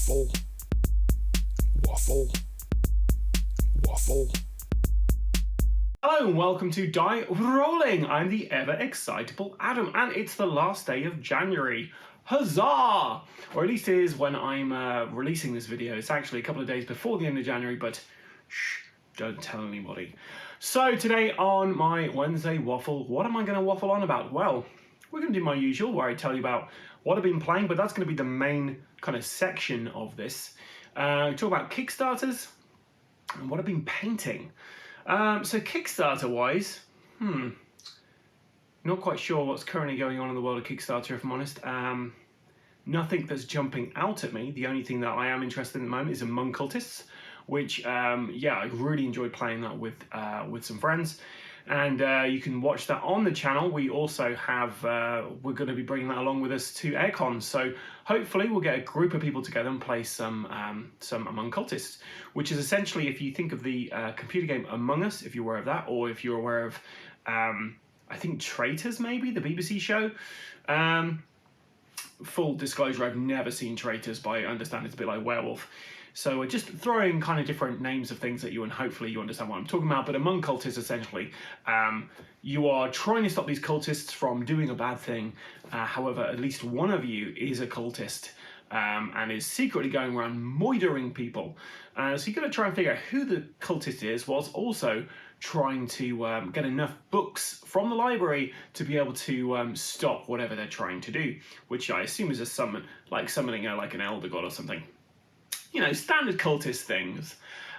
Waffle, waffle, waffle. Hello and welcome to Die Rollin. I'm the ever excitable Adam, and it's the last day of January. Huzzah! Or at least it is when I'm releasing this video. It's actually a couple of days before the end of January, but shh, don't tell anybody. So today on my Wednesday waffle, what am I going to waffle on about? Well, we're going to do my usual, where I tell you about what I've been playing, but that's going to be the main kind of section of this. Talk about Kickstarters and what I've been painting. So Kickstarter-wise, not quite sure what's currently going on in the world of Kickstarter, if I'm honest. Nothing that's jumping out at me. The only thing that I am interested in at the moment is Among Cultists, which, I really enjoyed playing that with some friends. And you can watch that on the channel. We also have, we're going to be bringing that along with us to Aircon. So hopefully we'll get a group of people together and play some Among Cultists, which is essentially, if you think of the computer game Among Us, if you're aware of that, or if you're aware of, I think Traitors maybe, the BBC show. Full disclosure, I've never seen Traitors, but I understand it's a bit like Werewolf. So we're just throwing kind of different names of things at you, and hopefully you understand what I'm talking about. But Among Cultists, essentially, you are trying to stop these cultists from doing a bad thing. However, at least one of you is a cultist and is secretly going around moidering people. So you've got to try and figure out who the cultist is, whilst also trying to get enough books from the library to be able to stop whatever they're trying to do, which I assume is a summon, like summoning like an elder god or something. You know, standard cultist things.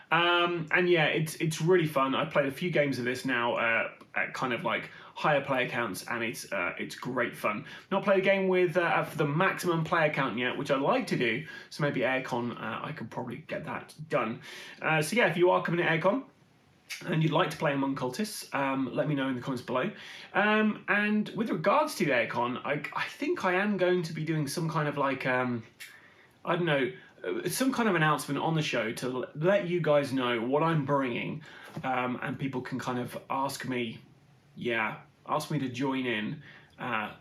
And yeah, it's really fun. I've played a few games of this now at kind of like higher player counts, and it's great fun. Not played a game with for the maximum player count yet, which I'd like to do. So maybe Aircon, I could probably get that done. So yeah, if you are coming to Aircon and you'd like to play Among Cultists, let me know in the comments below. And with regards to Aircon, I think I am going to be doing some kind of like, I don't know, some kind of announcement on the show to let you guys know what I'm bringing, and people can kind of ask me to join in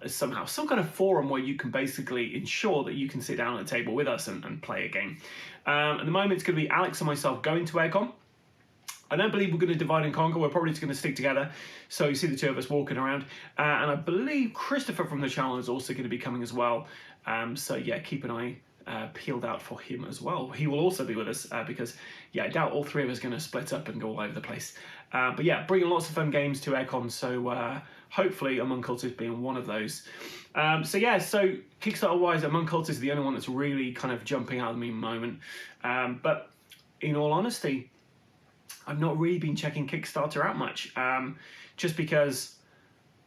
somehow. Some kind of forum where you can basically ensure that you can sit down at a table with us and play a game. At the moment, it's going to be Alex and myself going to Aircon. I don't believe we're going to divide and conquer. We're probably just going to stick together. So you see the two of us walking around. And I believe Christopher from the channel is also going to be coming as well. So yeah, keep an eye peeled out for him as well. He will also be with us because, yeah, I doubt all three of us are going to split up and go all over the place. But yeah, bringing lots of fun games to Aircon. So hopefully Among Cultists being one of those. So yeah, so Kickstarter-wise, Among Cultists is the only one that's really kind of jumping out at me at the moment. But in all honesty, I've not really been checking Kickstarter out much, just because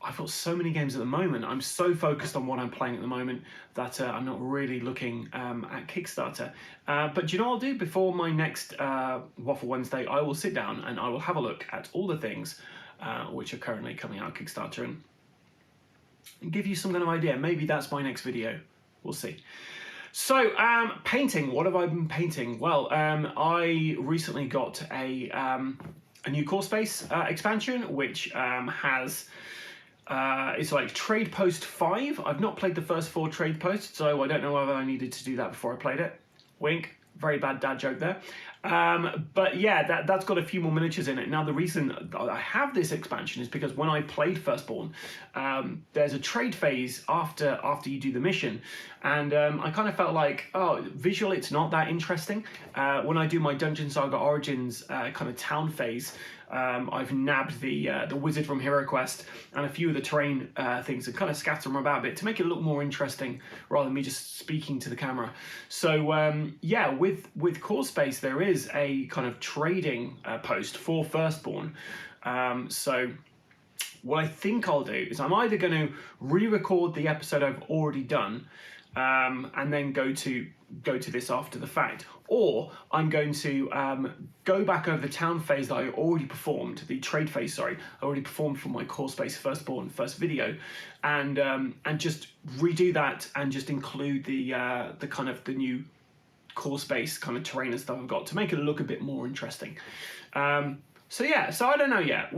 I've got so many games at the moment. I'm so focused on what I'm playing at the moment that I'm not really looking at Kickstarter. But do you know what I'll do? Before my next Waffle Wednesday, I will sit down and I will have a look at all the things which are currently coming out of Kickstarter and give you some kind of idea. Maybe that's my next video. We'll see. So, painting. What have I been painting? Well, I recently got a new core space expansion, which has... it's like Trade Post 5. I've not played the first 4 Trade Posts, so I don't know whether I needed to do that before I played it. Wink. Very bad dad joke there. But yeah, that's got a few more miniatures in it. Now, the reason I have this expansion is because when I played Firstborn, there's a trade phase after you do the mission. And I kind of felt like, visually it's not that interesting. When I do my Dungeon Saga Origins kind of town phase, I've nabbed the wizard from Hero Quest and a few of the terrain things and kind of scatter them about a bit to make it look more interesting rather than me just speaking to the camera. So yeah, with Core Space there is a kind of trading post for Firstborn. So what I think I'll do is I'm either going to re-record the episode I've already done and then go to this after the fact, or I'm going to go back over the town phase that I already performed, the trade phase, sorry, I already performed for my Core Space Firstborn first video, and just redo that and just include the kind of the new Core Space kind of terrain and stuff I've got to make it look a bit more interesting. So yeah, so I don't know yet.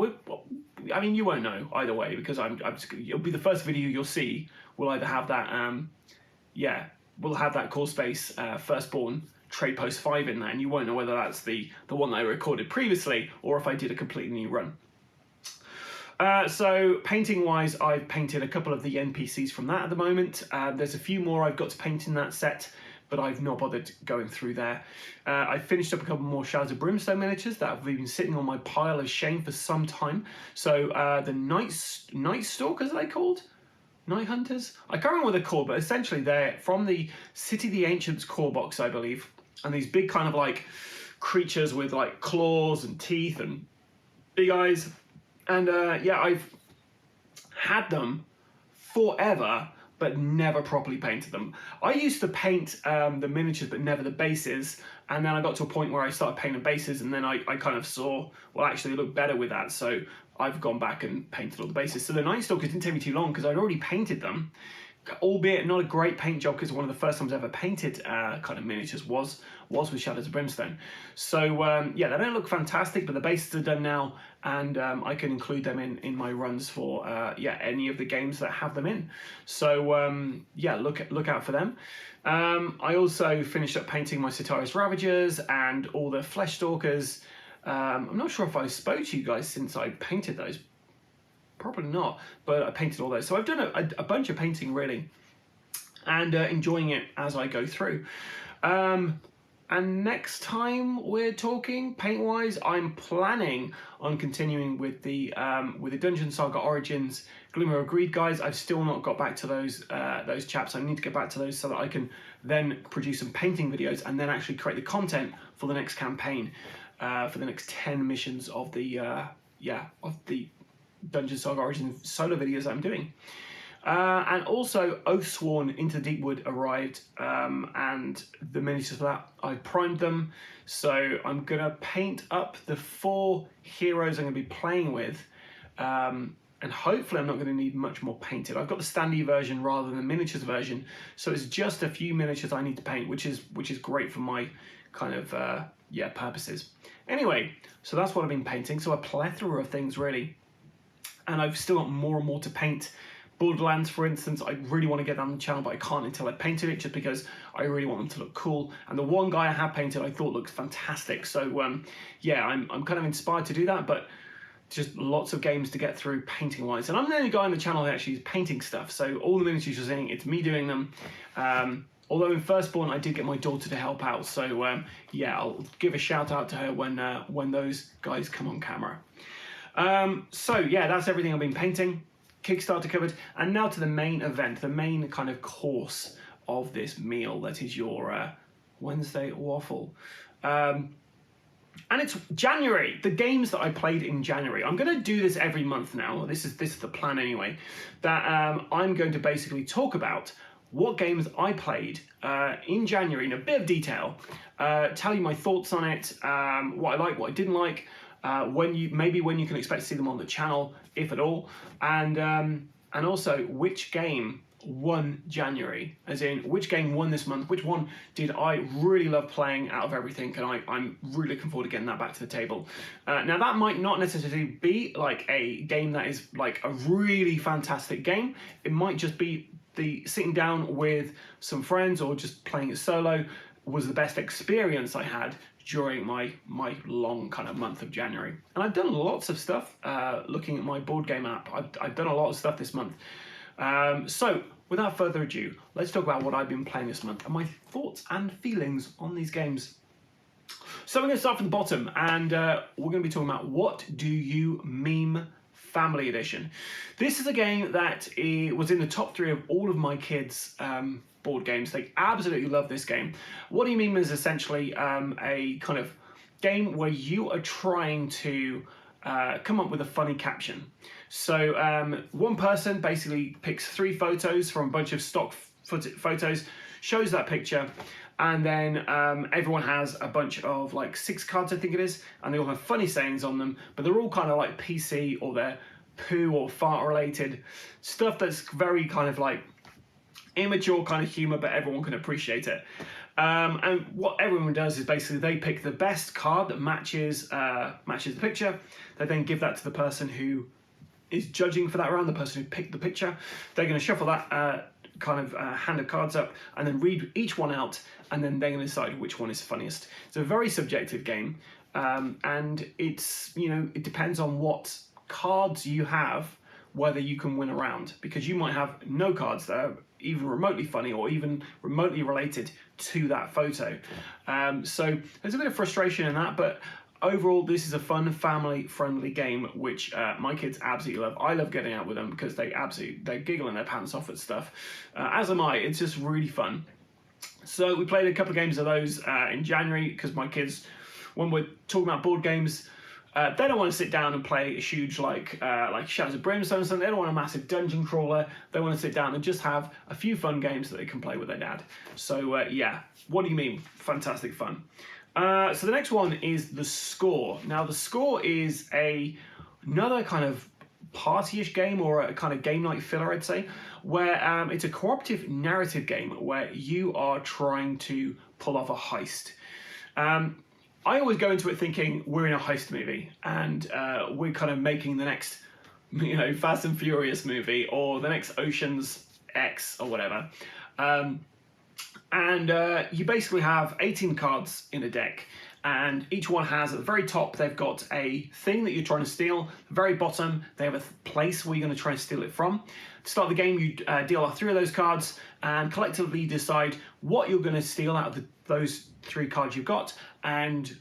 I mean, you won't know either way because it'll be the first video you'll see. We'll either have that, will have that core space firstborn trade post 5 in there, and you won't know whether that's the one that I recorded previously or if I did a completely new run. So painting wise, I've painted a couple of the NPCs from that at the moment. There's a few more I've got to paint in that set, but I've not bothered going through there. I finished up a couple more Shadows of Brimstone miniatures that have been sitting on my pile of shame for some time. So the Night Stalkers, are they called? Night Hunters? I can't remember what they're called, but essentially they're from the City of the Ancients core box, I believe. And these big kind of like creatures with like claws and teeth and big eyes. And yeah, I've had them forever, but never properly painted them. I used to paint the miniatures, but never the bases. And then I got to a point where I started painting bases, and then I kind of saw, well, actually it looked better with that. So I've gone back and painted all the bases. So the Night Stalkers didn't take me too long because I'd already painted them, albeit not a great paint job, because one of the first times I ever painted kind of miniatures was with Shadows of Brimstone. So yeah, they don't look fantastic, but the bases are done now, and I can include them in my runs for yeah, any of the games that have them in. So yeah, look out for them. I also finished up painting my Sitaris Ravagers and all the Flesh Stalkers. I'm not sure if I spoke to you guys since I painted those. Probably not, but I painted all those. So I've done a bunch of painting, really, and enjoying it as I go through. And next time we're talking paint-wise, I'm planning on continuing with the Dungeon Saga Origins Glimmer of Greed guys. I've still not got back to those chaps. I need to get back to those so that I can then produce some painting videos and then actually create the content for the next campaign, for the next 10 missions of the Dungeon Saga Origins solo videos that I'm doing. And also Oathsworn Into the Deepwood arrived, and the miniatures for that, I primed them. So I'm going to paint up the 4 heroes I'm going to be playing with, and hopefully I'm not going to need much more painted. I've got the standee version rather than the miniatures version, so it's just a few miniatures I need to paint, which is great for my kind of yeah, purposes. Anyway, so that's what I've been painting. So a plethora of things, really. And I've still got more and more to paint. Borderlands, for instance, I really want to get that on the channel, but I can't until I painted it, just because I really want them to look cool. And the one guy I have painted I thought looks fantastic. So yeah, I'm kind of inspired to do that, but just lots of games to get through painting-wise. And I'm the only guy on the channel that actually is painting stuff. So all the miniatures you're seeing, it's me doing them. Although in Firstborn, I did get my daughter to help out. So yeah, I'll give a shout out to her when those guys come on camera. So yeah, that's everything I've been painting. Kickstarter covered, and now to the main event, the main kind of course of this meal that is your Wednesday waffle. And it's January, the games that I played in January. I'm going to do this every month now. This is the plan anyway, that I'm going to basically talk about what games I played in January in a bit of detail, tell you my thoughts on it, what I like, what I didn't like, when you can expect to see them on the channel, if at all, and also which game won January, as in which game won this month, which one did I really love playing out of everything, and I'm really looking forward to getting that back to the table. Now that might not necessarily be like a game that is like a really fantastic game. It might just be the sitting down with some friends or just playing it solo was the best experience I had during my long kind of month of January. And I've done lots of stuff, looking at my board game app. I've done a lot of stuff this month. So without further ado, let's talk about what I've been playing this month and my thoughts and feelings on these games. So we're going to start from the bottom, and we're going to be talking about What Do You Meme Family Edition. This is a game that was in the top 3 of all of my kids' board games. They absolutely love this game. What Do You Meme is essentially a kind of game where you are trying to come up with a funny caption. So one person basically picks 3 photos from a bunch of stock photos, shows that picture, and then everyone has a bunch of like 6 cards, I think it is, and they all have funny sayings on them, but they're all kind of like PC or they're poo or fart related stuff that's very kind of like immature kind of humor, but everyone can appreciate it. And what everyone does is basically they pick the best card that matches the picture. They then give that to the person who is judging for that round, the person who picked the picture. They're going to shuffle that kind of hand of cards up and then read each one out, and then they're going to decide which one is funniest. It's a very subjective game, and it's, it depends on what cards you have, whether you can win a round, because you might have no cards that are even remotely funny or even remotely related to that photo. So there's a bit of frustration in that, but overall, this is a fun, family-friendly game, which my kids absolutely love. I love getting out with them because they giggle their pants off at stuff, as am I. It's just really fun. So we played a couple of games of those in January, because my kids, when we're talking about board games, they don't want to sit down and play a huge like Shadows of Brimstone or something. They don't want a massive dungeon crawler. They want to sit down and just have a few fun games that they can play with their dad. So yeah, what do you mean? Fantastic fun. So the next one is The Score. Now, The Score is another kind of party-ish game, or a kind of game night filler, I'd say, where it's a cooperative narrative game where you are trying to pull off a heist. I always go into it thinking we're in a heist movie, and we're kind of making the next, Fast and Furious movie, or the next Ocean's X, or whatever. And you basically have 18 cards in a deck, and each one has, at the very top, they've got a thing that you're trying to steal. At the very bottom, they have a place where you're going to try and steal it from. To start the game, you deal out 3 of those cards and collectively decide what you're going to steal out of those 3 cards you've got, and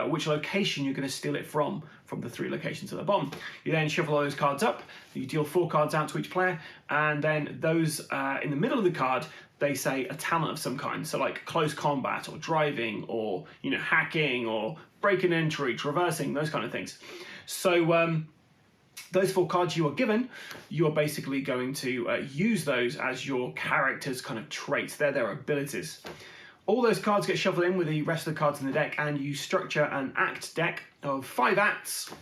which location you're going to steal it from the 3 locations at the bottom. You then shuffle those cards up, you deal 4 cards out to each player, and then those in the middle of the card, they say a talent of some kind, so like close combat, or driving, or hacking, or break and entry, traversing, those kind of things. So those 4 cards you are given, you are basically going to use those as your character's kind of traits. They're their abilities. All those cards get shuffled in with the rest of the cards in the deck, and you structure an act deck of 5 acts.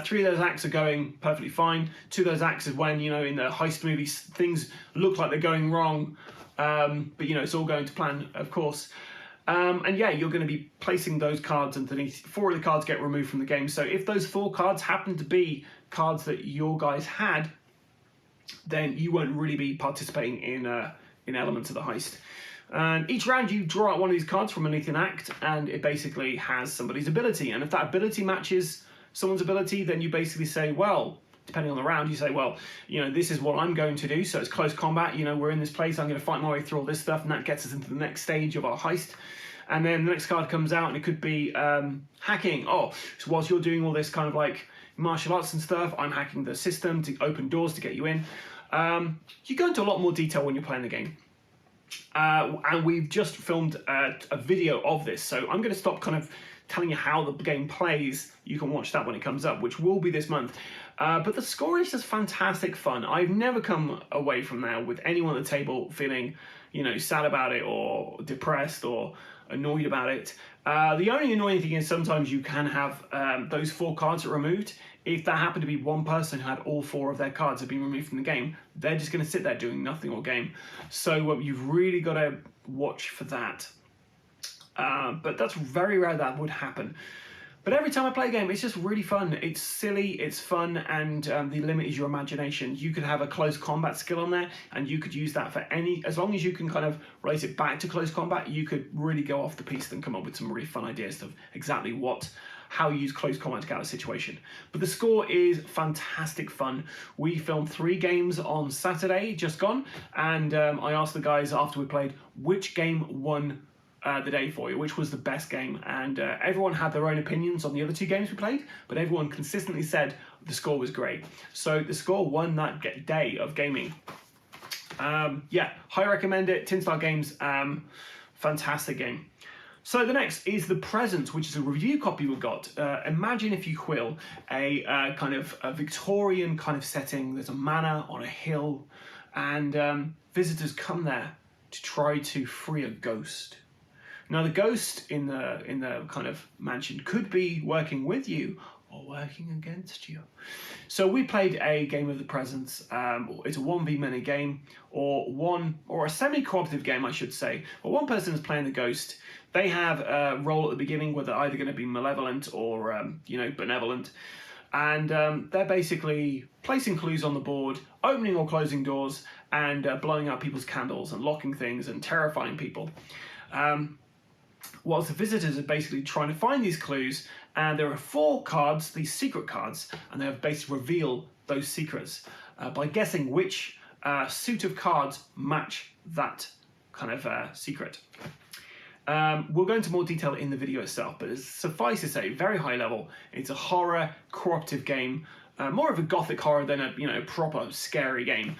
3 of those acts are going perfectly fine. 2 of those acts is when, in the heist movies, things look like they're going wrong, but it's all going to plan, of course. And yeah, you're going to be placing those cards underneath. 4 of the cards get removed from the game. So if those 4 cards happen to be cards that your guys had, then you won't really be participating in elements of the heist. And each round you draw out one of these cards from underneath an act, and it basically has somebody's ability. And if that ability matches someone's ability, then you basically say, well, depending on the round, you say, well, this is what I'm going to do. So it's close combat. We're in this place. I'm going to fight my way through all this stuff, and that gets us into the next stage of our heist. And then the next card comes out, and it could be hacking. Oh, so whilst you're doing all this kind of like martial arts and stuff, I'm hacking the system to open doors to get you in. You go into a lot more detail when you're playing the game. And we've just filmed a video of this, so I'm going to stop kind of telling you how the game plays. You can watch that when it comes up, which will be this month. But The Score is just fantastic fun. I've never come away from there with anyone at the table feeling, sad about it, or depressed, or annoyed about it. The only annoying thing is sometimes you can have those 4 cards removed. If that happened to be one person who had all 4 of their cards have been removed from the game, they're just going to sit there doing nothing all game. So you've really got to watch for that. But that's very rare that would happen. But every time I play a game, it's just really fun. It's silly, it's fun, and the limit is your imagination. You could have a close combat skill on there, and you could use that for as long as you can kind of relate it back to close combat, you could really go off the piece and come up with some really fun ideas of exactly how you use close combat to get out of a situation. But The Score is fantastic fun. We filmed 3 games on Saturday, just gone, and I asked the guys after we played which game won the day for you, which was the best game, and everyone had their own opinions on the other 2 games we played, but everyone consistently said The Score was great. So The Score won that day of gaming. Yeah, highly recommend it. Tin Star Games, fantastic game. So the next is The Present, which is a review copy we got. Imagine, if you will, a kind of a Victorian kind of setting. There's a manor on a hill, and visitors come there to try to free a ghost. Now, the ghost in the kind of mansion could be working with you or working against you. So we played a game of The Present. It's a 1v many game, or a semi-cooperative game, I should say. But one person is playing the ghost. They have a role at the beginning where they're either going to be malevolent or benevolent. And they're basically placing clues on the board, opening or closing doors, and blowing out people's candles and locking things and terrifying people. Whilst the visitors are basically trying to find these clues, and there are 4 cards, these secret cards, and they have basically reveal those secrets by guessing which suit of cards match that kind of secret. We'll go into more detail in the video itself, but suffice to say, very high level. It's a horror cooperative game, more of a gothic horror than a proper scary game,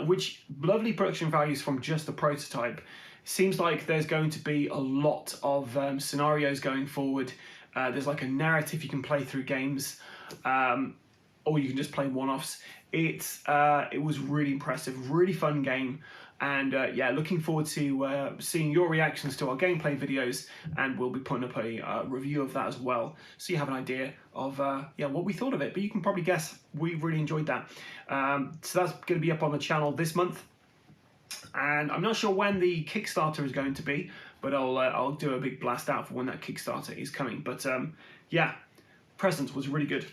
which lovely production values from just the prototype. Seems like there's going to be a lot of scenarios going forward. There's like a narrative you can play through games, or you can just play one-offs. It was really impressive, really fun game. And yeah, looking forward to seeing your reactions to our gameplay videos, and we'll be putting up a review of that as well, so you have an idea of what we thought of it. But you can probably guess we really enjoyed that. So that's going to be up on the channel this month, and I'm not sure when the Kickstarter is going to be, but I'll do a big blast out for when that Kickstarter is coming. But yeah, Presence was really good.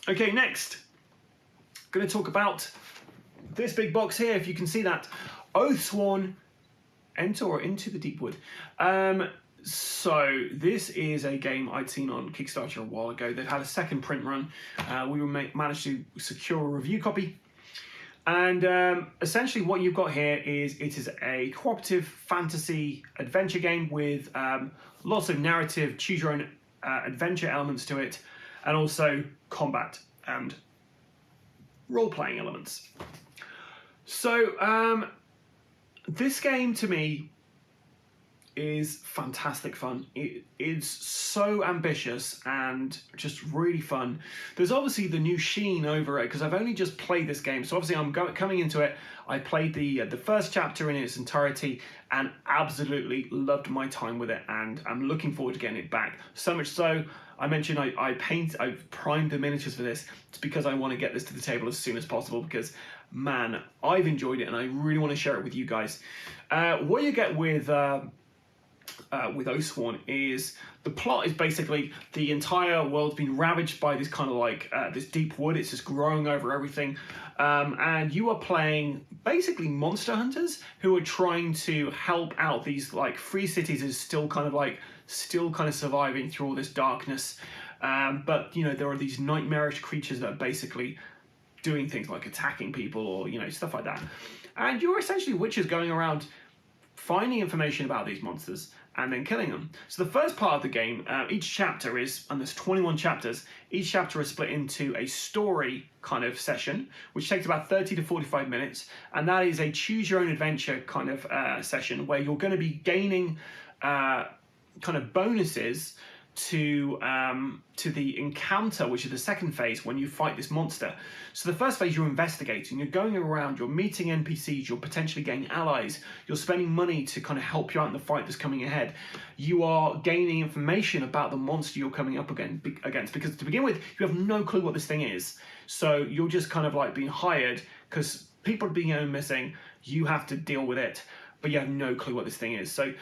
Okay, next, going to talk about this big box here, if you can see that. Oathsworn, Enter Into the Deep Wood. So this is a game I'd seen on Kickstarter a while ago. They've had a second print run. We managed to secure a review copy. And essentially what you've got here is it is a cooperative fantasy adventure game with lots of narrative, choose your own adventure elements to it, and also combat and role-playing elements. So this game to me is fantastic fun. It is so ambitious and just really fun. There's obviously the new sheen over it because I've only just played this game. So obviously I'm coming into it. I played the first chapter in its entirety and absolutely loved my time with it, and I'm looking forward to getting it back. So much so, I mentioned I've primed the miniatures for this. It's because I want to get this to the table as soon as possible because, man, I've enjoyed it and I really want to share it with you guys. What you get with Oathsworn is the plot is basically the entire world's been ravaged by this kind of like this deep wood. It's just growing over everything, and you are playing basically monster hunters who are trying to help out these like free cities is still kind of surviving through all this darkness, but there are these nightmarish creatures that are basically doing things like attacking people or stuff like that, and you're essentially witches going around finding information about these monsters and then killing them. So the first part of the game, each chapter is, and there's 21 chapters, each chapter is split into a story kind of session, which takes about 30 to 45 minutes, and that is a choose your own adventure kind of session where you're going to be gaining kind of bonuses to the encounter, which is the second phase when you fight this monster. So the first phase, you're investigating, you're going around, you're meeting NPCs, you're potentially getting allies, you're spending money to kind of help you out in the fight that's coming ahead. You are gaining information about the monster you're coming up against, because to begin with, you have no clue what this thing is. So you're just kind of like being hired because people are being missing, you have to deal with it, but you have no clue what this thing is. So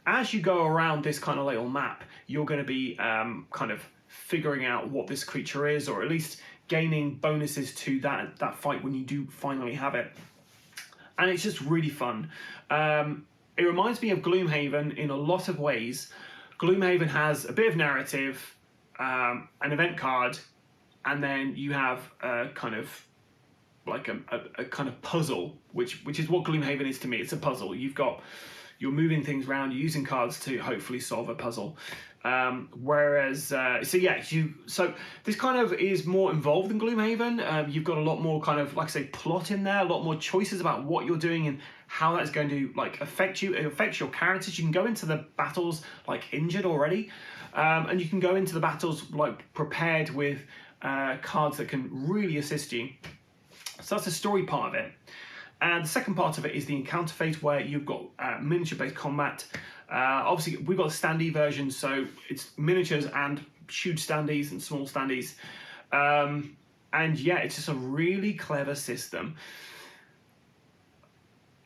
as you go around this kind of little map, you're going to be kind of figuring out what this creature is, or at least gaining bonuses to that fight when you do finally have it. And it's just really fun. It reminds me of Gloomhaven in a lot of ways. Gloomhaven has a bit of narrative, an event card, and then you have a kind of like a kind of puzzle, which is what Gloomhaven is to me. It's a puzzle. You're moving things around, you're using cards to hopefully solve a puzzle. So this kind of is more involved than Gloomhaven. You've got a lot more kind of, like I say, plot in there, a lot more choices about what you're doing and how that's going to like affect you. It affects your characters. You can go into the battles like injured already, and you can go into the battles like prepared with cards that can really assist you. So that's the story part of it. And the second part of it is the encounter phase, where you've got miniature-based combat. Obviously, we've got a standee version, so it's miniatures and huge standees and small standees. And yeah, it's just a really clever system.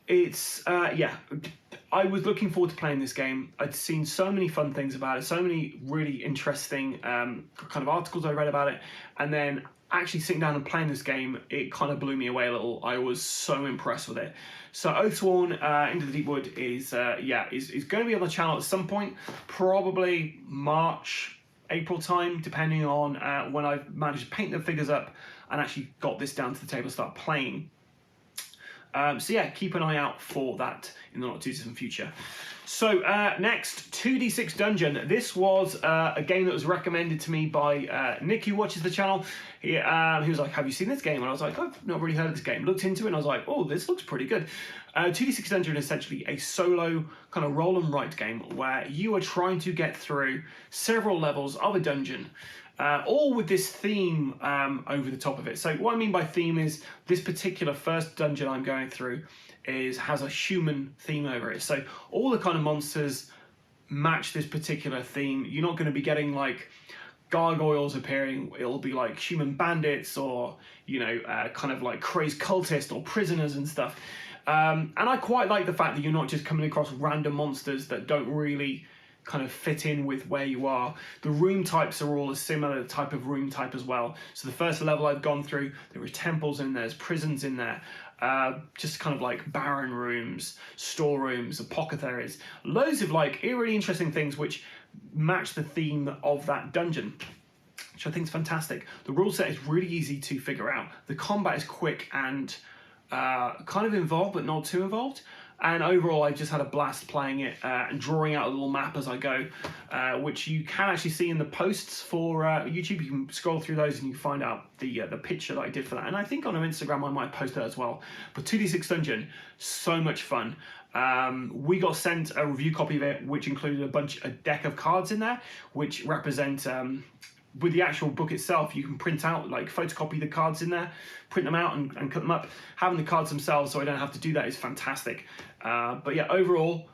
It's yeah. I was looking forward to playing this game. I'd seen so many fun things about it, so many really interesting kind of articles I read about it, and then actually sitting down and playing this game, it kind of blew me away a little. I was so impressed with it. So Oathsworn Into the Deep Wood is going to be on the channel at some point, probably March, April time, depending on when I've managed to paint the figures up and actually got this down to the table and start playing. So yeah, keep an eye out for that in the not too distant future. So next, 2D6 Dungeon. This was a game that was recommended to me by Nick, who watches the channel. He was like, have you seen this game? And I was like, I've not really heard of this game. Looked into it and I was like, oh, this looks pretty good. 2D6 Dungeon is essentially a solo kind of roll and write game where you are trying to get through several levels of a dungeon. All with this theme over the top of it. So what I mean by theme is this particular first dungeon I'm going through has a human theme over it. So all the kind of monsters match this particular theme. You're not going to be getting like gargoyles appearing. It'll be like human bandits or, you know, kind of like crazed cultists or prisoners and stuff. And I quite like the fact that you're not just coming across random monsters that don't really kind of fit in with where you are. The room types are all a similar type of room type as well. So the first level I've gone through, there are temples in there, there's prisons in there, just kind of like barren rooms, storerooms, apothecaries, loads of like really interesting things which match the theme of that dungeon, which I think is fantastic. The rule set is really easy to figure out. The combat is quick and kind of involved, but not too involved. And overall, I just had a blast playing it and drawing out a little map as I go, which you can actually see in the posts for YouTube. You can scroll through those and you find out the picture that I did for that. And I think on Instagram I might post that as well. But 2D6 Dungeon, so much fun. We got sent a review copy of it, which included a deck of cards in there, which represent with the actual book itself. You can print out, like photocopy the cards in there, print them out and cut them up. Having the cards themselves so I don't have to do that is fantastic. But yeah, overall,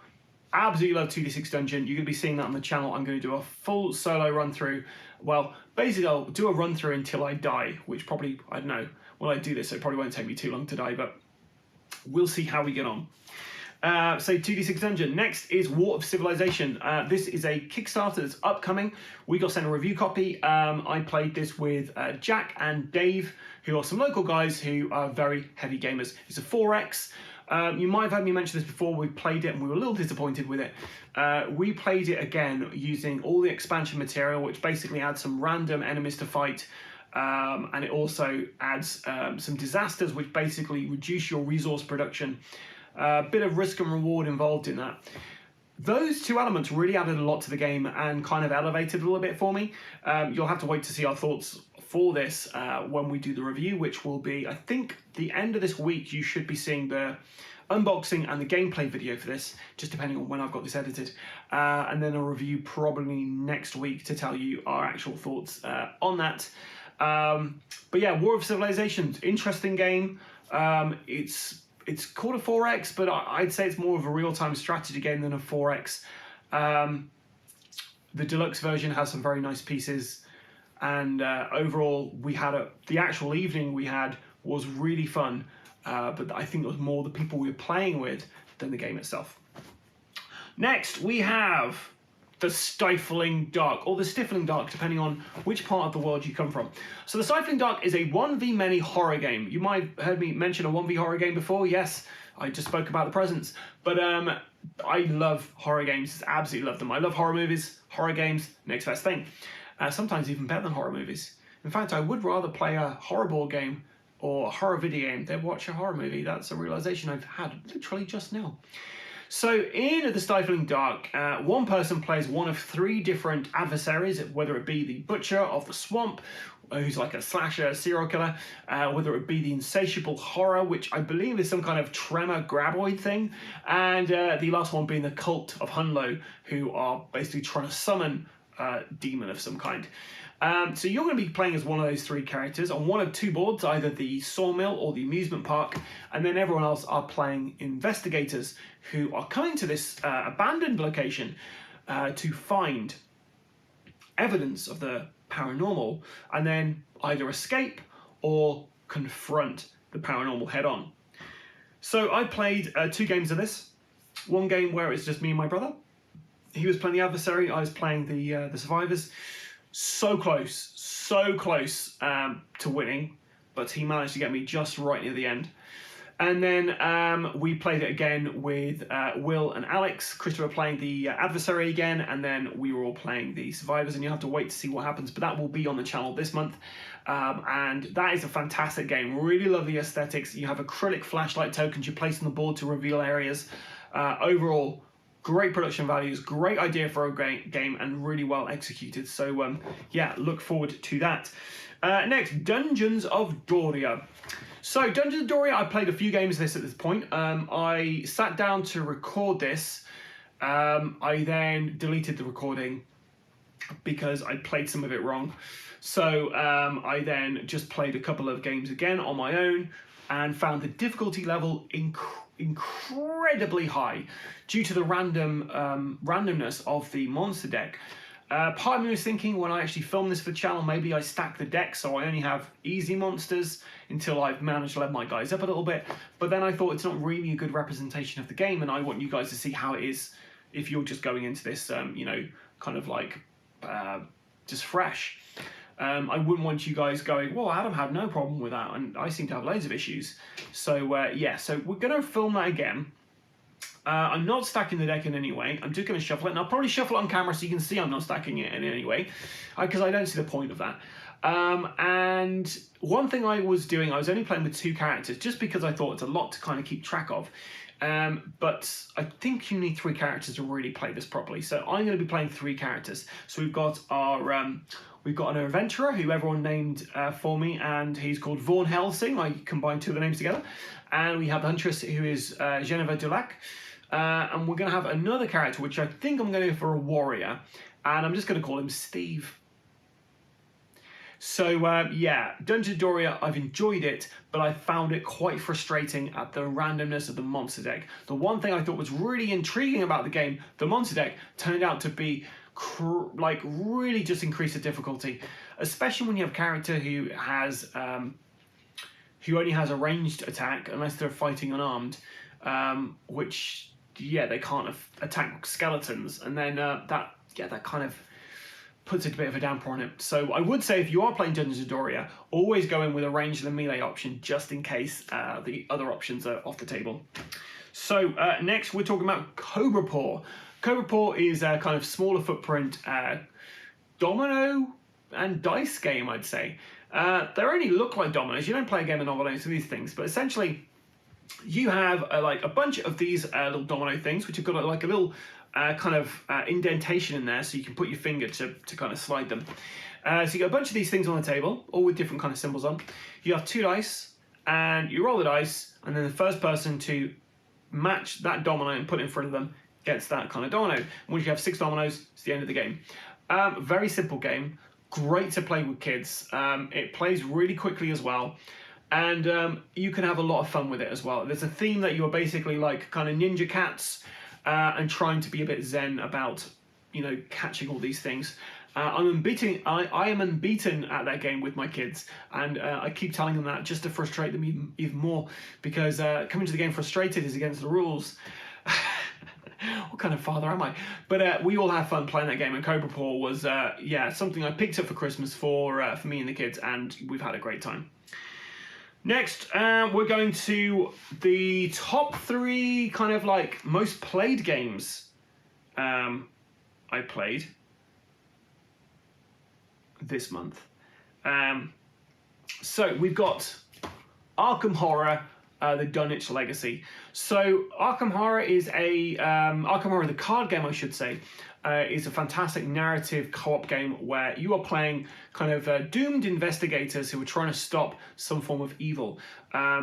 absolutely love 2D6 Dungeon. You're going to be seeing that on the channel. I'm going to do a full solo run through. Well, basically I'll do a run through until I die, which probably, I don't know, when I do this, it probably won't take me too long to die, but we'll see how we get on. So 2D6 Dungeon. Next is War of Civilization. This is a Kickstarter that's upcoming. We got sent a review copy. I played this with Jack and Dave, who are some local guys who are very heavy gamers. It's a 4X. You might have heard me mention this before. We played it and we were a little disappointed with it. We played it again using all the expansion material, which basically adds some random enemies to fight. And it also adds some disasters, which basically reduce your resource production. A bit of risk and reward involved in that. Those two elements really added a lot to the game and kind of elevated a little bit for me. You'll have to wait to see our thoughts for this when we do the review, which will be, I think, the end of this week. You should be seeing the unboxing and the gameplay video for this, just depending on when I've got this edited. And then a review probably next week to tell you our actual thoughts on that. But yeah, War of Civilizations, interesting game. It's called a 4X, but I'd say it's more of a real-time strategy game than a 4X. The deluxe version has some very nice pieces, and overall, the actual evening we had was really fun, but I think it was more the people we were playing with than the game itself. Next, we have the Stifling Dark, or the Stifling Dark, depending on which part of the world you come from. So the Stifling Dark is a 1v-many horror game. You might have heard me mention a 1v horror game before. Yes, I just spoke about the presents. But I love horror games, absolutely love them. I love horror movies, horror games, next best thing. Sometimes even better than horror movies. In fact, I would rather play a horror board game or a horror video game than watch a horror movie. That's a realization I've had literally just now. So in the Stifling Dark, one person plays one of 3 different adversaries, whether it be the Butcher of the Swamp, who's like a slasher serial killer, whether it be the Insatiable Horror, which I believe is some kind of tremor graboid thing, and the last one being the Cult of Hunlo, who are basically trying to summon a demon of some kind. So you're going to be playing as one of those 3 characters on one of 2 boards, either the Sawmill or the Amusement Park, and then everyone else are playing investigators who are coming to this abandoned location to find evidence of the paranormal and then either escape or confront the paranormal head on. So I played 2 games of this. One game where it's just me and my brother. He was playing the adversary. I was playing the survivors. So close to winning, but he managed to get me just right near the end. And then we played it again with Will and Alex. Christopher playing the adversary again, and then we were all playing the survivors. And you have to wait to see what happens, but that will be on the channel this month. And that is a fantastic game. Really love the aesthetics. You have acrylic flashlight tokens you place on the board to reveal areas. Overall, great production values, great idea for a game, and really well executed. So yeah, look forward to that. Next, Dungeons of Doria. So Dungeons of Doria, I played a few games of this at this point. I sat down to record this. I then deleted the recording because I played some of it wrong. So I then just played a couple of games again on my own and found the difficulty level incredibly high due to the randomness of the monster deck. Part of me was thinking when I actually filmed this for the channel, maybe I stack the deck so I only have easy monsters until I've managed to level my guys up a little bit. But then I thought it's not really a good representation of the game, and I want you guys to see how it is if you're just going into this, you know, kind of like just fresh. I wouldn't want you guys going, well, Adam had no problem with that, and I seem to have loads of issues. So yeah, so we're going to film that again. I'm not stacking the deck in any way. I'm just going to shuffle it, and I'll probably shuffle it on camera so you can see I'm not stacking it in any way, because I don't see the point of that. And one thing I was doing, I was only playing with 2 characters, just because I thought it's a lot to kind of keep track of. But I think you need 3 characters to really play this properly. So I'm going to be playing 3 characters. So we've got an adventurer who everyone named for me, and he's called Vaughan Helsing. I combined 2 of the names together. And we have the huntress, who is Genevieve Dulac. And we're going to have another character, which I think I'm going to go for a warrior. And I'm just going to call him Steve. So yeah, Dungeons of Doria, I've enjoyed it, but I found it quite frustrating at the randomness of the monster deck. The one thing I thought was really intriguing about the game, the monster deck, turned out to be like really just increase the difficulty, especially when you have a character who has who only has a ranged attack unless they're fighting unarmed, which yeah, they can't attack skeletons, and then that kind of puts a bit of a damper on it. So I would say if you are playing Dungeons of Doria, always go in with a ranged and melee option just in case the other options are off the table. So next we're talking about Cobra Paw. Cobra Paw is a kind of smaller footprint domino and dice game, I'd say. They only look like dominoes. You don't play a game of dominoes with these things, but essentially you have like a bunch of these little domino things, which have got like a little kind of indentation in there, so you can put your finger to kind of slide them. So you got a bunch of these things on the table, all with different kind of symbols on. You have 2 dice, and you roll the dice, and then the first person to match that domino and put it in front of them gets that kind of domino. And once you have 6 dominoes, it's the end of the game. Very simple game, great to play with kids. It plays really quickly as well, and you can have a lot of fun with it as well. There's a theme that you are basically like kind of ninja cats, and trying to be a bit zen about, you know, catching all these things. I am unbeaten at that game with my kids, and I keep telling them that just to frustrate them even more, because coming to the game frustrated is against the rules. What kind of father am I? But we all have fun playing that game, and Cobra Paw was yeah, something I picked up for Christmas for me and the kids, and we've had a great time. Next, we're going to the top 3 kind of like most played games I played this month. So we've got Arkham Horror, the Dunwich Legacy. So Arkham Horror is Arkham Horror, the card game, I should say, is a fantastic narrative co-op game where you are playing kind of doomed investigators who are trying to stop some form of evil.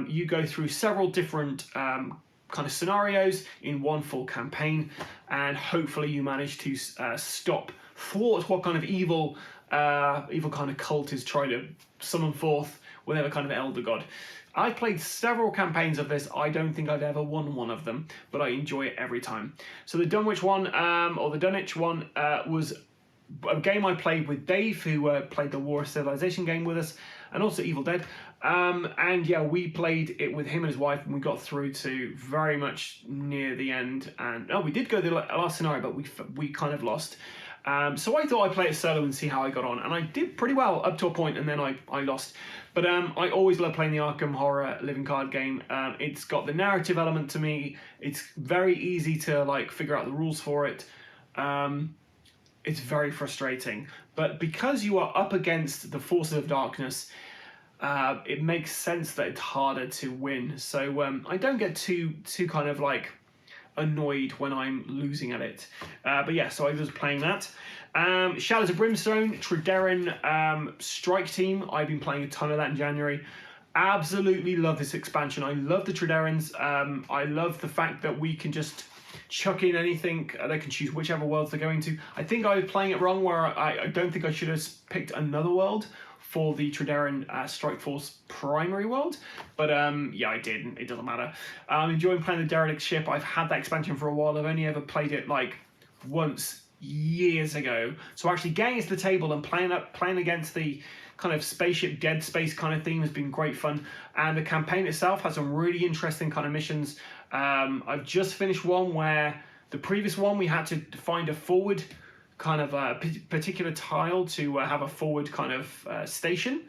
You go through several different kind of scenarios in one full campaign, and hopefully you manage to thwart what kind of evil kind of cult is trying to summon forth whatever kind of elder god. I've played several campaigns of this. I don't think I've ever won one of them, but I enjoy it every time. So the Dunwich one, or the Dunwich one, was a game I played with Dave, who played the War of Civilization game with us, and also Evil Dead. And yeah, we played it with him and his wife, and we got through to very much near the end. And we did go the last scenario, but we kind of lost. So I thought I'd play it solo and see how I got on, and I did pretty well up to a point, and then I lost. But I always love playing the Arkham Horror living card game. It's got the narrative element to me. It's very easy to like figure out the rules for it. It's very frustrating, but because you are up against the forces of darkness, it makes sense that it's harder to win. So I don't get too kind of like annoyed when I'm losing at it. But yeah, so I was playing that. Shadows of Brimstone, Trideran Strike Team. I've been playing a ton of that in January. Absolutely love this expansion. I love the Triderans. I love the fact that we can just chuck in anything. They can choose whichever worlds they're going to. I think I was playing it wrong where I don't think I should have picked another world for the Trideran Strike Force primary world, but yeah, I did. It doesn't matter. I'm enjoying playing the Derelict ship. I've had that expansion for a while. I've only ever played it like once years ago. So actually getting to the table and playing against the kind of spaceship Dead Space kind of theme has been great fun. And the campaign itself has some really interesting kind of missions. I've just finished one where the previous one we had to find a forward kind of a particular tile to have a forward kind of station,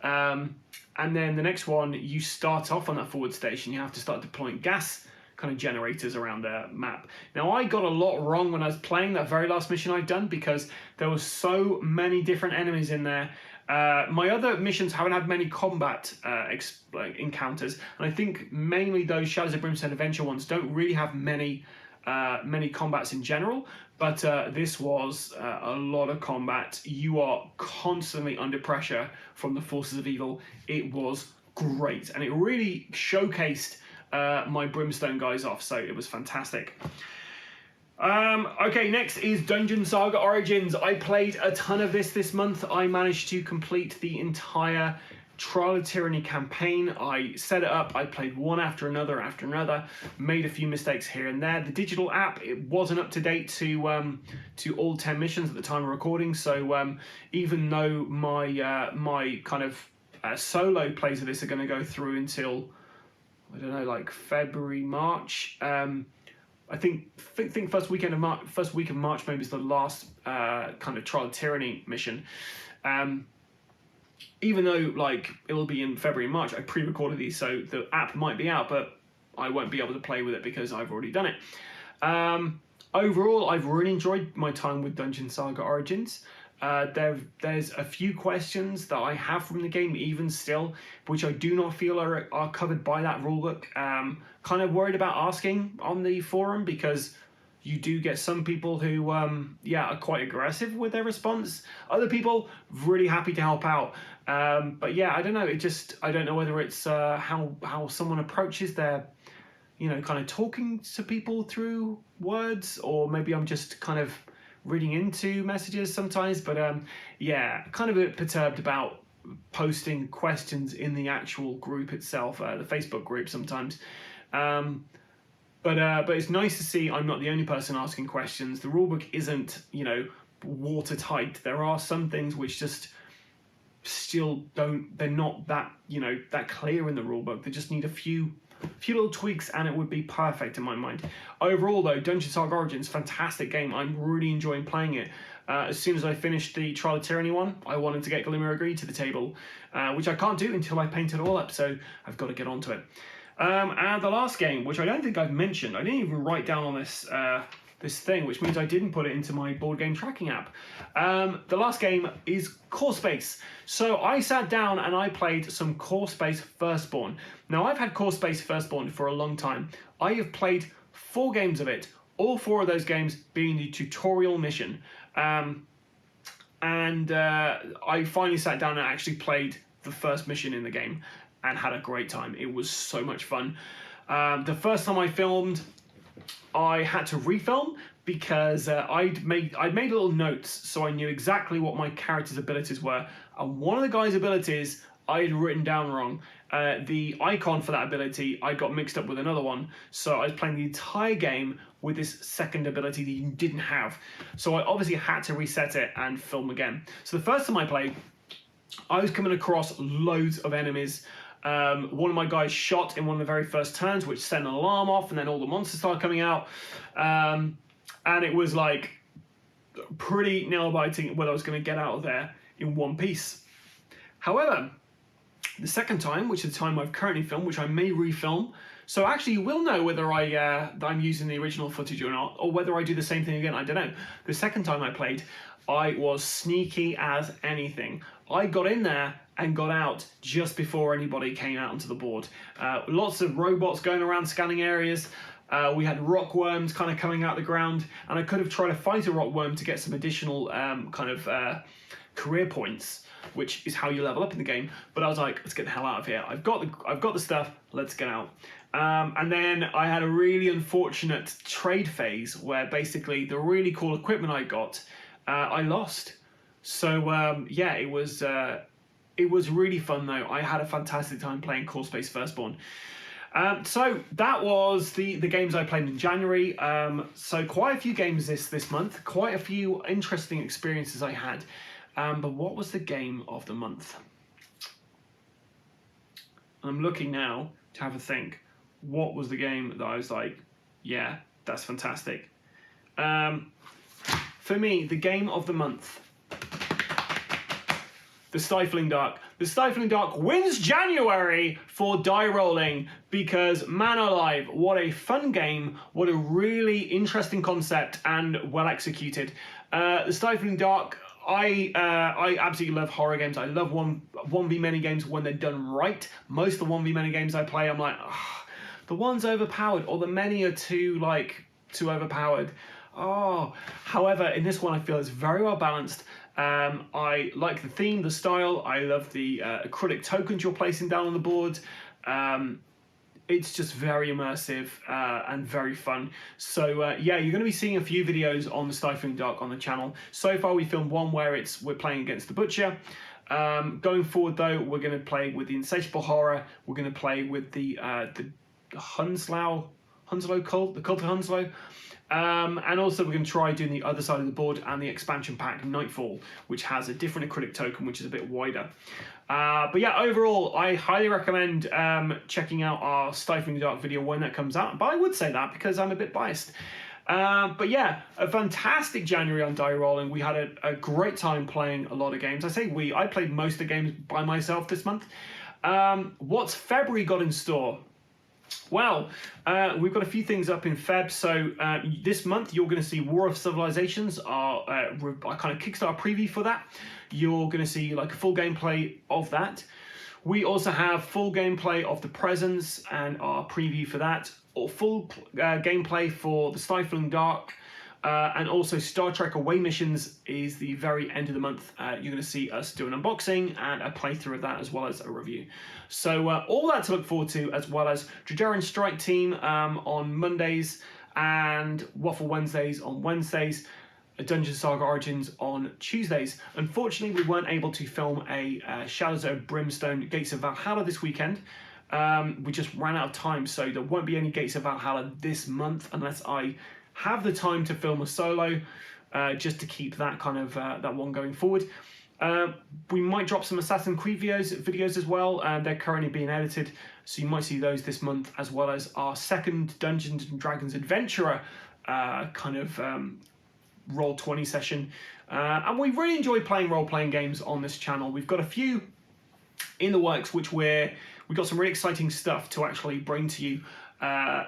and then the next one you start off on that forward station. You have to start deploying gas kind of generators around the map. Now I got a lot wrong when I was playing that very last mission I'd done because there were so many different enemies in there. My other missions haven't had many combat encounters, and I think mainly those Shadows of Brimstone Adventure ones don't really have many combats in general, but this was a lot of combat. You are constantly under pressure from the forces of evil. It was great, and it really showcased my Brimstone guys off, so it was fantastic. Okay, next is Dungeon Saga Origins. I played a ton of this month. I managed to complete the entire Trial of Tyranny campaign. I set it up, I played one after another, made a few mistakes here and there. The digital app, it wasn't up to date to all 10 missions at the time of recording, so even though my kind of solo plays of this are going to go through until, I don't know, like February, March. I think first week of March maybe is the last kind of Trial of Tyranny mission. Even though like it'll be in February and March, I pre-recorded these, so the app might be out, but I won't be able to play with it because I've already done it. Overall, I've really enjoyed my time with Dungeon Saga Origins. There's a few questions that I have from the game even still, which I do not feel are covered by that rulebook. Kind of worried about asking on the forum because you do get some people who are quite aggressive with their response. Other people really happy to help out. But yeah, I don't know. I don't know whether it's how someone approaches their, kind of talking to people through words, or maybe I'm just kind of reading into messages sometimes. But yeah, kind of a bit perturbed about posting questions in the actual group itself, the Facebook group sometimes. But it's nice to see I'm not the only person asking questions. The rulebook isn't, watertight. There are some things which just still they're not that, that clear in the rulebook. They just need a few little tweaks and it would be perfect in my mind. Overall though, Dungeon Saga Origins, fantastic game. I'm really enjoying playing it. As soon as I finished the Trial of Tyranny one, I wanted to get Glimmer Agreed to the table, which I can't do until I paint it all up, so I've got to get onto it. And the last game, which I don't think I've mentioned, I didn't even write down on this thing, which means I didn't put it into my board game tracking app. The last game is Core Space. So I sat down and I played some Core Space Firstborn. Now I've had Core Space Firstborn for a long time. I have played 4 games of it, all 4 of those games being the tutorial mission. And I finally sat down and actually played the first mission in the game and had a great time. It was so much fun. The first time I filmed, I had to refilm because I'd made little notes so I knew exactly what my character's abilities were. And one of the guy's abilities I had written down wrong. The icon for that ability, I got mixed up with another one. So I was playing the entire game with this second ability that you didn't have. So I obviously had to reset it and film again. So the first time I played, I was coming across loads of enemies. One of my guys shot in one of the very first turns, which sent an alarm off, and then all the monsters started coming out. And it was like pretty nail-biting whether I was going to get out of there in one piece. However, the second time, which is the time I've currently filmed, which I may refilm, so actually you will know whether I'm using the original footage or not, or whether I do the same thing again, I don't know. The second time I played, I was sneaky as anything. I got in there and got out just before anybody came out onto the board. Lots of robots going around scanning areas. We had rock worms kind of coming out of the ground, and I could have tried to fight a rock worm to get some additional career points, which is how you level up in the game. But I was like, let's get the hell out of here. I've got the stuff. Let's get out. And then I had a really unfortunate trade phase where basically the really cool equipment I got, I lost. So yeah, it was really fun though. I had a fantastic time playing Core Space Firstborn. So that was the games I played in January. So quite a few games this month, quite a few interesting experiences I had. But what was the game of the month? I'm looking now to have a think. What was the game that I was like, yeah, that's fantastic? For me, the game of the month, The Stifling Dark. The Stifling Dark wins January for Die Rolling because, man alive, what a fun game, what a really interesting concept and well executed. The Stifling Dark, I absolutely love horror games. I love 1v many games when they're done right. Most of the 1v many games I play, I'm like, the one's overpowered, or the many are too overpowered. However, in this one, I feel it's very well balanced. I like the theme, the style. I love the acrylic tokens you're placing down on the board. It's just very immersive and very fun. So yeah, you're going to be seeing a few videos on the Stifling Dark on the channel. So far, we filmed one where we're playing against the Butcher. Going forward, though, we're going to play with the Insatiable Horror. We're going to play with the Hounslow cult, the Cult of Hounslow. And also we're going to try doing the other side of the board and the expansion pack Nightfall, which has a different acrylic token, which is a bit wider. But yeah, overall, I highly recommend checking out our Stifling Dark video when that comes out. But I would say that because I'm a bit biased. But yeah, a fantastic January on Die Rollin. We had a great time playing a lot of games. I played most of the games by myself this month. What's February got in store? Well, we've got a few things up in Feb. So this month you're going to see War of Civilizations, our kind of Kickstarter preview for that. You're going to see like a full gameplay of that. We also have full gameplay of The Presence and our preview for that, or full gameplay for The Stifling Dark. And also Star Trek Away Missions is the very end of the month. You're going to see us do an unboxing and a playthrough of that, as well as a review. So all that to look forward to, as well as Dragarin Strike Team on Mondays and Waffle Wednesdays on Wednesdays, Dungeon Saga Origins on Tuesdays. Unfortunately, we weren't able to film a Shadows of Brimstone Gates of Valhalla this weekend. We just ran out of time, so there won't be any Gates of Valhalla this month unless I have the time to film a solo, just to keep that kind of that one going forward. We might drop some Assassin's Creed videos as well. They're currently being edited, so you might see those this month, as well as our second Dungeons and Dragons Adventurer Roll20 session. And we really enjoy playing role-playing games on this channel. We've got a few in the works, we've got some really exciting stuff to actually bring to you.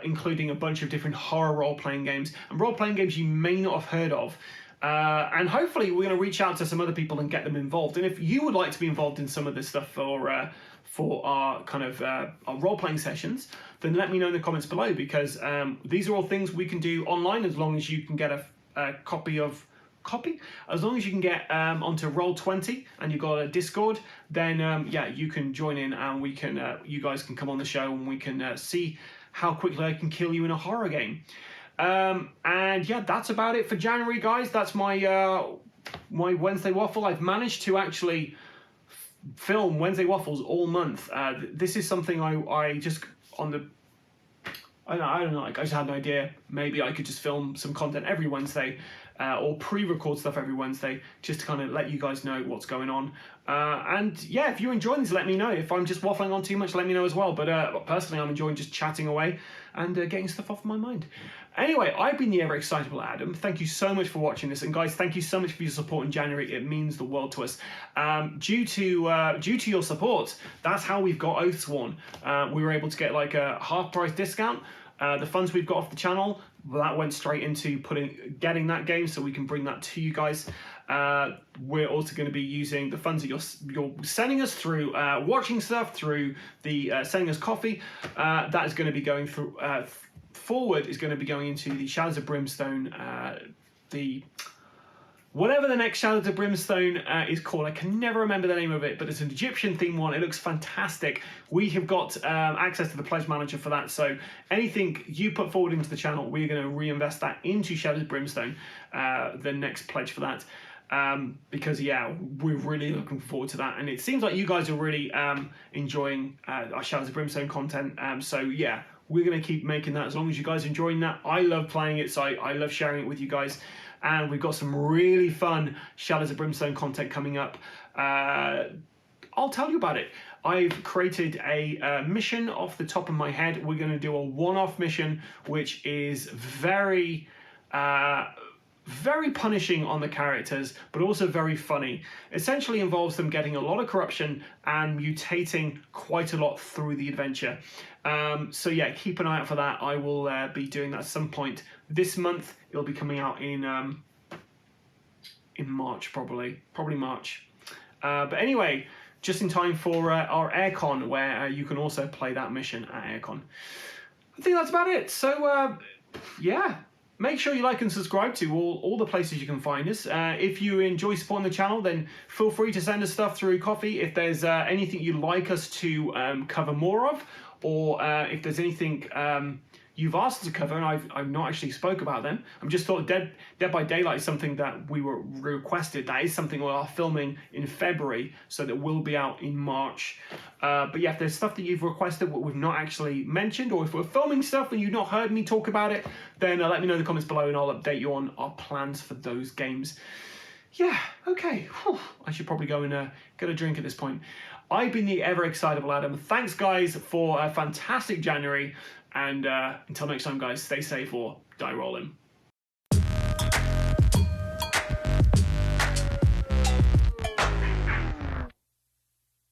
Including a bunch of different horror role-playing games and role-playing games you may not have heard of. And hopefully we're going to reach out to some other people and get them involved. And if you would like to be involved in some of this stuff for our kind of our role-playing sessions, then let me know in the comments below, because these are all things we can do online, as long as you can get a copy. As long as you can get onto Roll20 and you've got a Discord, then yeah, you can join in and we can you guys can come on the show and we can see how quickly I can kill you in a horror game. And yeah, that's about it for January, guys. That's my my Wednesday Waffle. I've managed to actually film Wednesday Waffles all month. This is something I just on the I don't know. I just had an idea. Maybe I could just film some content every Wednesday. or pre-record stuff every Wednesday, just to kind of let you guys know what's going on. And yeah, if you're enjoying this, let me know. If I'm just waffling on too much, let me know as well. But personally, I'm enjoying just chatting away and getting stuff off my mind. Anyway, I've been the ever excitable Adam. Thank you so much for watching this, and guys, thank you so much for your support in January. It means the world to us. Due to your support, that's how we've got Oathsworn. We were able to get like a half-price discount. The funds we've got off the channel, that went straight into getting that game, so we can bring that to you guys. We're also going to be using the funds that you're sending us through watching stuff, through the sending us coffee. That is going to be going through forward is going to be going into the Shadows of Brimstone, whatever the next Shadows of Brimstone is called. I can never remember the name of it, but it's an Egyptian themed one. It looks fantastic. We have got access to the pledge manager for that, so anything you put forward into the channel, we're going to reinvest that into Shadows of Brimstone, the next pledge for that. Because yeah, we're really looking forward to that, and it seems like you guys are really enjoying our Shadows of Brimstone content. So yeah, we're going to keep making that as long as you guys are enjoying that. I love playing it, so I love sharing it with you guys. And we've got some really fun Shadows of Brimstone content coming up. I'll tell you about it. I've created a mission off the top of my head. We're going to do a one-off mission, which is very punishing on the characters, but also very funny. Essentially involves them getting a lot of corruption and mutating quite a lot through the adventure. So yeah, keep an eye out for that. I will be doing that at some point this month. It'll be coming out in March, probably March. But anyway, just in time for our Aircon, where you can also play that mission at Aircon. I think that's about it. So yeah. Make sure you like and subscribe to all the places you can find us. If you enjoy supporting the channel, then feel free to send us stuff through Coffee. If there's anything you'd like us to cover more of, or if there's anything you've asked us to cover and I've not actually spoke about them. I'm just thought Dead by Daylight is something that we were requested. That is something we are filming in February, so that will be out in March. But yeah, if there's stuff that you've requested what we've not actually mentioned, or if we're filming stuff and you've not heard me talk about it, then let me know in the comments below and I'll update you on our plans for those games. Yeah, okay. Whew. I should probably go and get a drink at this point. I've been the ever excitable Adam. Thanks guys for a fantastic January, and until next time guys, stay safe or die rolling.